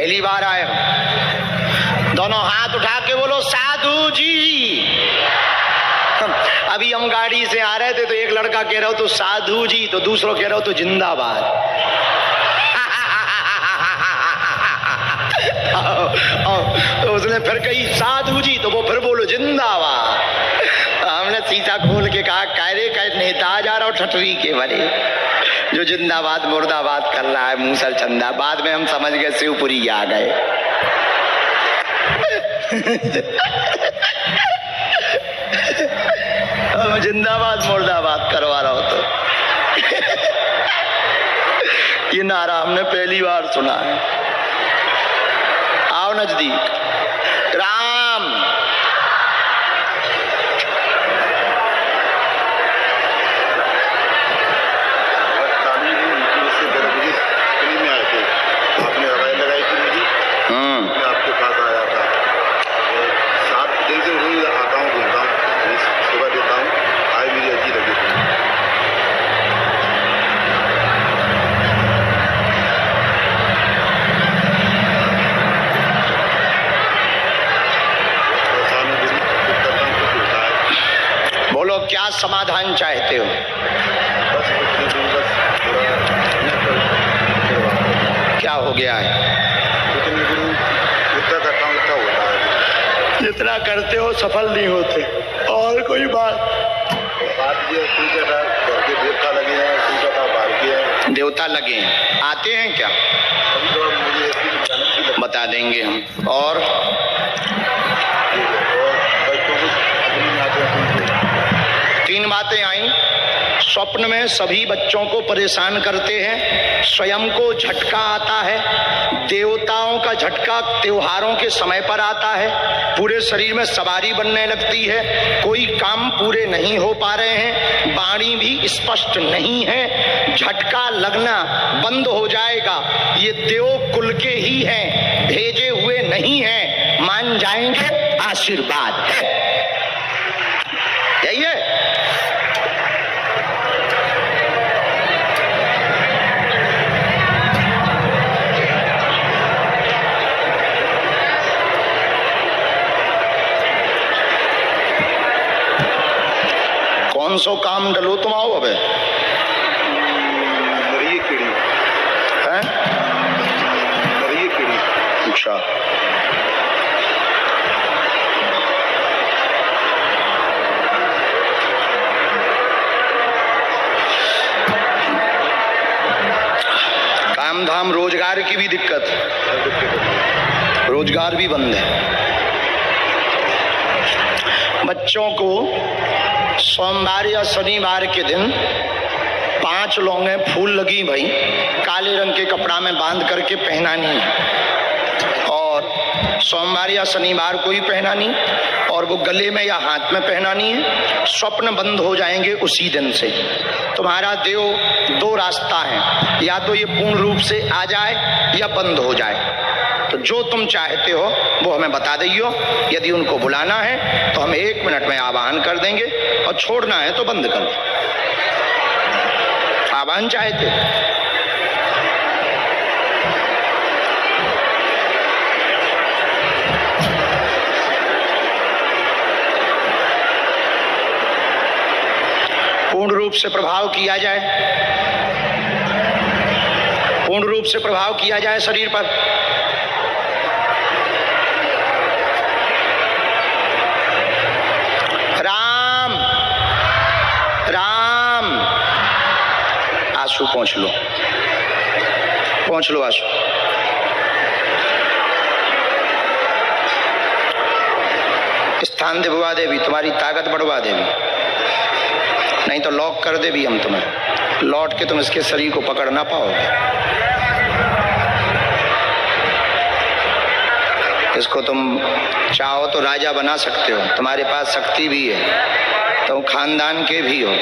पहली बार आए हो, दोनों हाथ उठा के बोलो साधु जी। अभी हम गाड़ी से आ रहे थे तो एक लड़का कह रहा हो तो साधु जी, तो दूसरों कह रहा हो तो जिंदाबाद। तो उसने फिर कही साधु जी, तो वो फिर बोलो जिंदाबाद। हमने शीशा खोल के कहा कायरे का नेता जा रहा हो ठटरी के भरे, जो जिंदाबाद मुर्दाबाद कर रहा है मूसल चंदा। बाद में हम समझ गए शिवपुरी आ गए। जिंदाबाद मुर्दाबाद करवा रहा हो तो ये नारा हमने पहली बार सुना है। आओ नजदीक। राम क्या समाधान चाहते हो? क्या हो गया है? जितना करते हो सफल नहीं होते। और कोई बात? देवता लगे हैं, देवता लगे हैं, आते हैं क्या? बता देंगे हम। और तीन बातें आई। स्वप्न में सभी बच्चों को परेशान करते हैं, स्वयं को झटका आता है, देवताओं का झटका त्योहारों के समय पर आता है, पूरे शरीर में सवारी बनने लगती है, कोई काम पूरे नहीं हो पा रहे हैं, वाणी भी स्पष्ट नहीं है, झटका लगना बंद हो जाएगा। ये देव कुल के ही हैं, भेजे हुए नहीं हैं, मान जाएंगे, आशीर्वाद है। यही है। कौन सो काम डलो तुम आओ अबे? मरिए कीड़ी है? मरिए कीड़ी। अच्छा, काम धाम रोजगार की भी दिक्कत, रोजगार भी बंद है। बच्चों को सोमवार या शनिवार के दिन 5 लौंगे फूल लगी भाई काले रंग के कपड़ा में बांध करके पहनानी है, और सोमवार या शनिवार को ही पहनानी, और वो गले में या हाथ में पहनानी है। स्वप्न बंद हो जाएंगे उसी दिन से। तुम्हारा देव 2 रास्ता है, या तो ये पूर्ण रूप से आ जाए या बंद हो जाए। तो जो तुम चाहते हो वो हमें बता दियो। यदि उनको बुलाना है तो हम 1 मिनट में आवाहन कर देंगे, और छोड़ना है तो बंद कर दो। आवाहन चाहते पूर्ण रूप से प्रभाव किया जाए, पूर्ण रूप से प्रभाव किया जाए शरीर पर। राम राम। आंसू पहुंच लो, पहुंच लो आंसू। स्थान दिलवा देवी, तुम्हारी ताकत बढ़वा देवी, नहीं तो लॉक कर दे भी हम तुम्हें, लौट के तुम इसके शरीर को पकड़ ना पाओगे। इसको तुम चाहो तो राजा बना सकते हो, तुम्हारे पास शक्ति भी है, तुम खानदान के भी हो।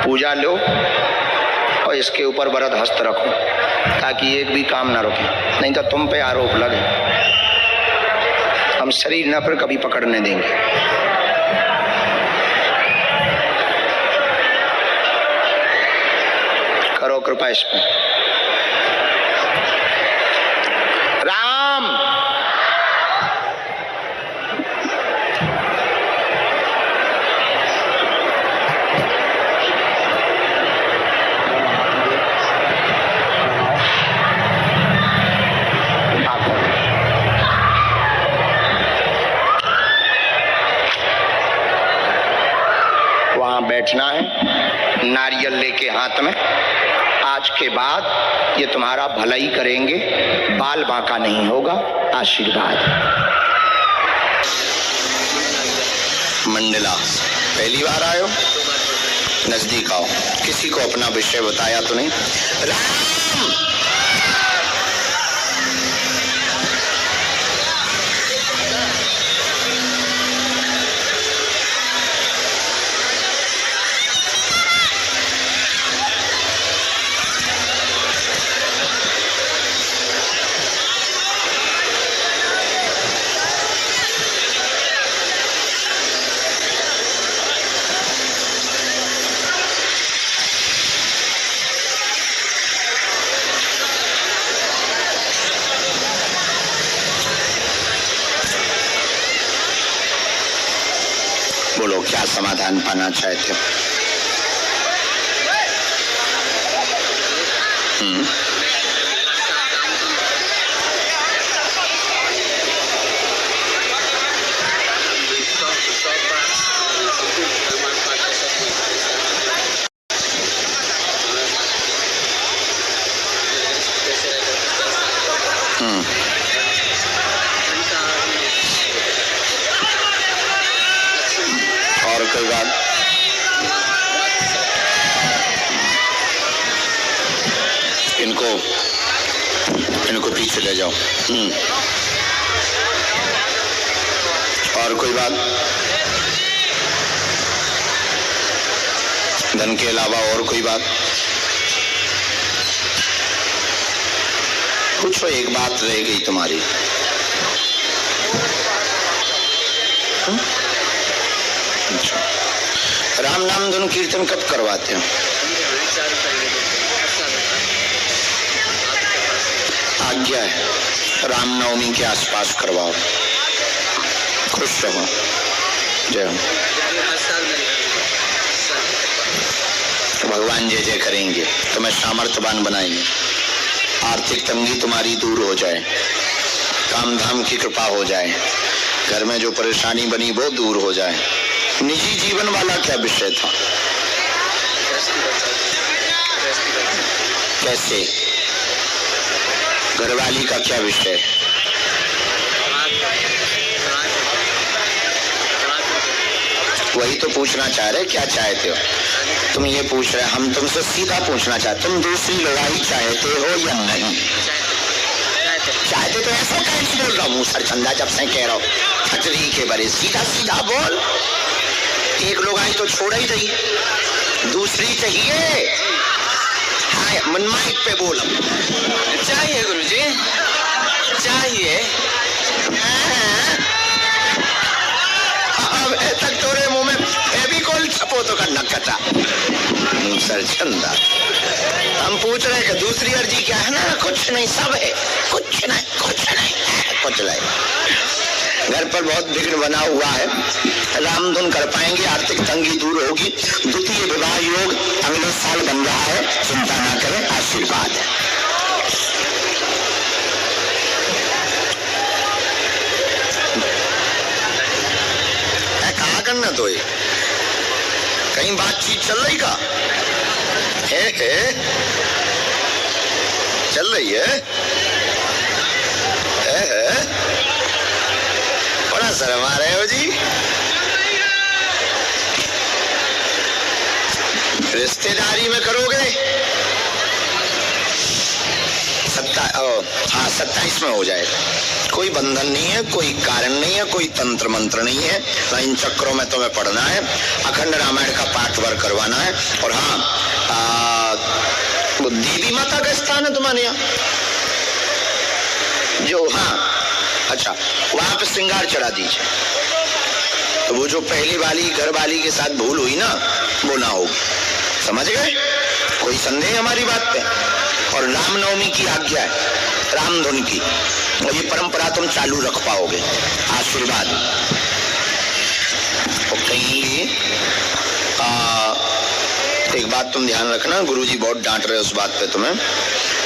पूजा लो और इसके ऊपर वरद हस्त रखो, ताकि एक भी काम ना रुके, नहीं तो तुम पे आरोप लगे। हम शरीर न पर कभी पकड़ने देंगे। करो कृपा इस पर। नारियल लेके हाथ में, आज के बाद ये तुम्हारा भलाई करेंगे, बाल बांका नहीं होगा। आशीर्वाद। मंडला पहली बार आयो, नजदीक आओ। किसी को अपना विषय बताया तो नहीं? राम बोलो, क्या समाधान पाना चाहते हो? और कोई बात? इनको पीछे ले जाओ। और कोई बात? धन के अलावा और कोई बात? पूछो, एक बात रह गई तुम्हारी। राम नाम धुन कीर्तन कब करवाते हो? आज्ञा है, रामनवमी के आसपास करवाओ। खुश रहो। जय हो। भगवान जय जय करेंगे, तुम्हें सामर्थ्यवान बनाएंगे, आर्थिक तंगी तुम्हारी दूर हो जाए, काम धाम की कृपा हो जाए, घर में जो परेशानी बनी वो दूर हो जाए। निजी जीवन वाला क्या विषय था? कैसे? घरवाली का क्या विषय? वही तो पूछना चाह रहे, क्या चाहते हो? तुम ये पूछ रहे, हम तुमसे सीधा पूछना चाहते, तुम दूसरी लड़ाई चाहते हो या नहीं? चाहते तो ऐसा कह नहीं बोल रहा हूँ सर चंदा, जब से कह रहा हूँ खचरी के बरे, सीधा सीधा बोल। एक लोग आई तो छोड़ ही चाहिए, दूसरी चाहिए। हाय मन माइक पे बोल। चाहिए गुरुजी, चाहिए। अब तक तोरे मुंह में फेविकोल छपो तो करना कटा सर चंदा। हम पूछ रहे कि दूसरी अर्जी क्या है ना? कुछ नहीं, सब है। कुछ नहीं, कुछ नहीं, कुछ नहीं। घर पर बहुत विघ्न बना हुआ है, रामधुन कर पाएंगे, आर्थिक तंगी दूर होगी, द्वितीय विवाह योग अगले साल बन रहा है, चिंता ना करें, आशीर्वाद है। कहा करना तो ये कहीं बातचीत चल रही का है? चल रही है? बड़ा शर्म आ रहे हो जी। रिश्तेदारी में करोगे? 27 में हो जाएगा। कोई बंधन नहीं है, कोई कारण नहीं है, कोई तंत्र मंत्र नहीं है। इन चक्रों में तुम्हें पढ़ना है, अखंड रामायण का पाठ वर करवाना है। और हाँ, वो देवी माता का स्थान है तुम्हारे यहाँ जो, हाँ अच्छा, वहां पे श्रृंगार चढ़ा दीजिए। तो वो जो पहली वाली घर वाली के साथ भूल हुई ना, वो ना होगी। समझ गए? कोई संदेह हमारी बात पे? और रामनवमी की आज्ञा है, रामधुन की, और ये परंपरा तुम चालू रख पाओगे। आशीर्वाद। और कहेंगे एक बात तुम ध्यान रखना, गुरुजी बहुत डांट रहे उस बात पे तुम्हें।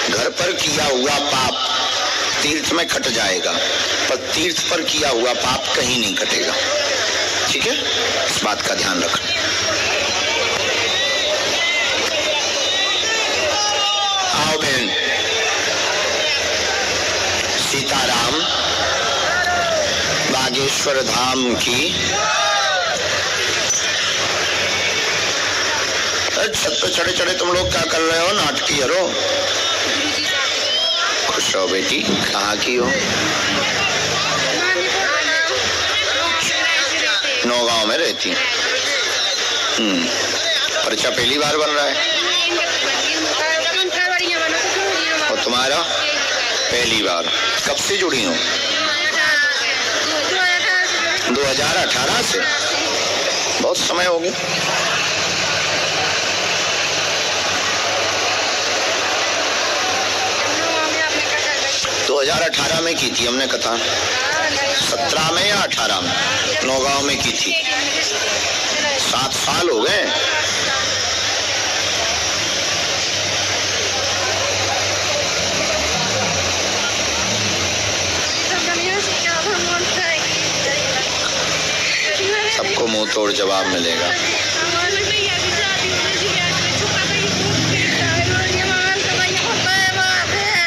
घर पर किया हुआ पाप तीर्थ में कट जाएगा, पर तीर्थ पर किया हुआ पाप कहीं नहीं कटेगा। ठीक है, इस बात का ध्यान रखना। गाओ बहन। सीताराम बागेश्वर धाम की। छत पे चढ़े चढ़े तुम लोग क्या कर रहे हो? नाटकी हरो। खुश हो बेटी। कहाँ की हो? नौगांव में रहती। पर्चा पहली बार बन रहा है और तुम्हारा पहली बार। कब से जुड़ी हो? 2018 से। बहुत समय हो गया। तो 2018 में की थी हमने कथा। 17 में या 18 में? नौगांव में की थी। 7 साल हो गए। सबको मुंह तोड़ जवाब मिलेगा।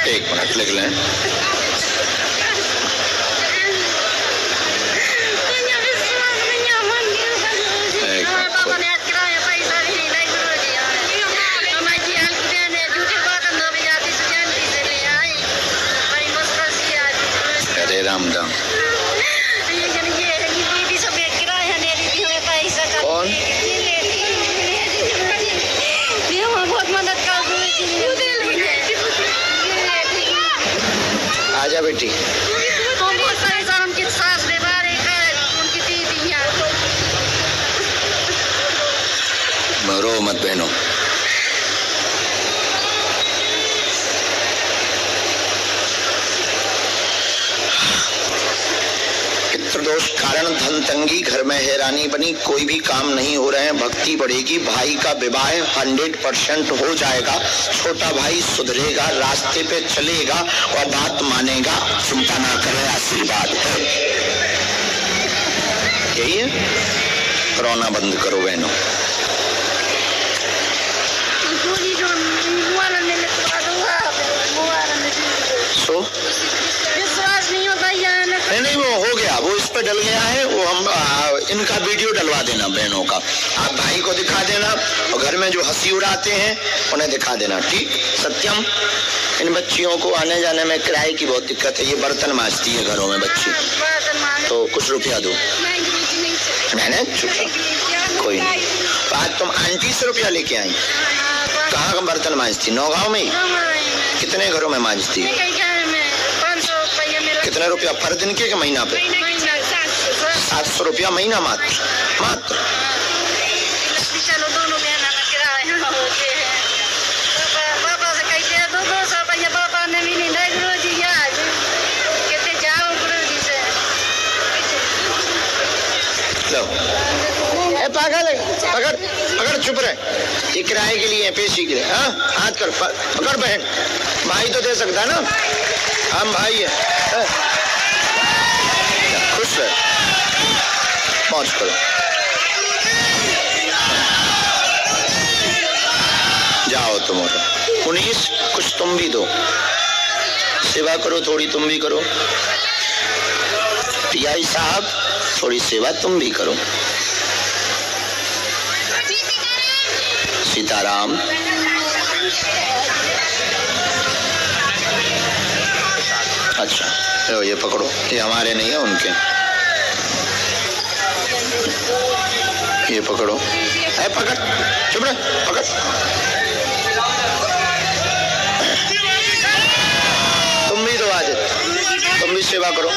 एक मिनट लिख लें। अरे रामदाम। कौन? आजा बेटी। रो मत बहनों। पितृदोष कारण धन तंगी, घर में हैरानी बनी, कोई भी काम नहीं हो रहे हैं। भक्ति बढ़ेगी। भाई का विवाह 100% हो जाएगा। छोटा भाई सुधरेगा, रास्ते पे चलेगा और बात मानेगा। चिंता ना करें, आशीर्वाद है। यही है। रोना बंद करो बहनों। सो विश्वास नहीं होता। नहीं वो हो गया, वो इस पे डल गया है। वो हम इनका वीडियो डलवा देना बहनों का। आप भाई को दिखा देना और घर में जो हंसी उड़ाते हैं उन्हें दिखा देना। ठीक? सत्यम। इन बच्चियों को आने जाने में किराए की बहुत दिक्कत है। ये बर्तन मांजती है घरों में बच्ची, तो कुछ रुपया दो। मैंने कोई नहीं। आज तुम आंटी से रुपया लेके आई। कहाँ का बर्तन मांजती? नौगांव में ही। कितने घरों में मांजती? कितने रुपया पर दिन के महीना पे? 700 रुपया महीना मात्र। मात्र पागल है। पकड़ पकड़, चुप रहे। ये किराए के लिए, पेशी के लिए। हाँ, हाथ कर, पकड़ बहन। भाई तो दे सकता ना, हम भाई है। खुश रहे, मौज करो। जाओ तुम। 19 कुछ तुम भी दो। सेवा करो थोड़ी, तुम भी करो। पियाई साहब थोड़ी सेवा तुम भी करो। सीताराम। अच्छा लो, ये पकड़ो। ये हमारे नहीं है, उनके। ये पकड़ो। है पकड़, चुप रह, पकड़। तुम भी दो आज, तुम भी सेवा करो।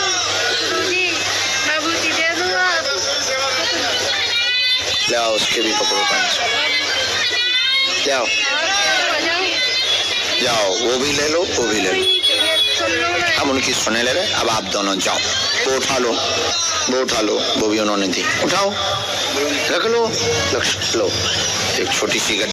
ले आओ, उसके भी पकड़ो 500। ले आओ, जाओ, वो भी ले लो, वो भी ले लो। हम उनकी सुने ले रहे। अब आप दोनों जाओ, वो उठा लो, वो उठा लो। वो भी उन्होंने दी। उठाओ, रख लो, लो। एक छोटी सी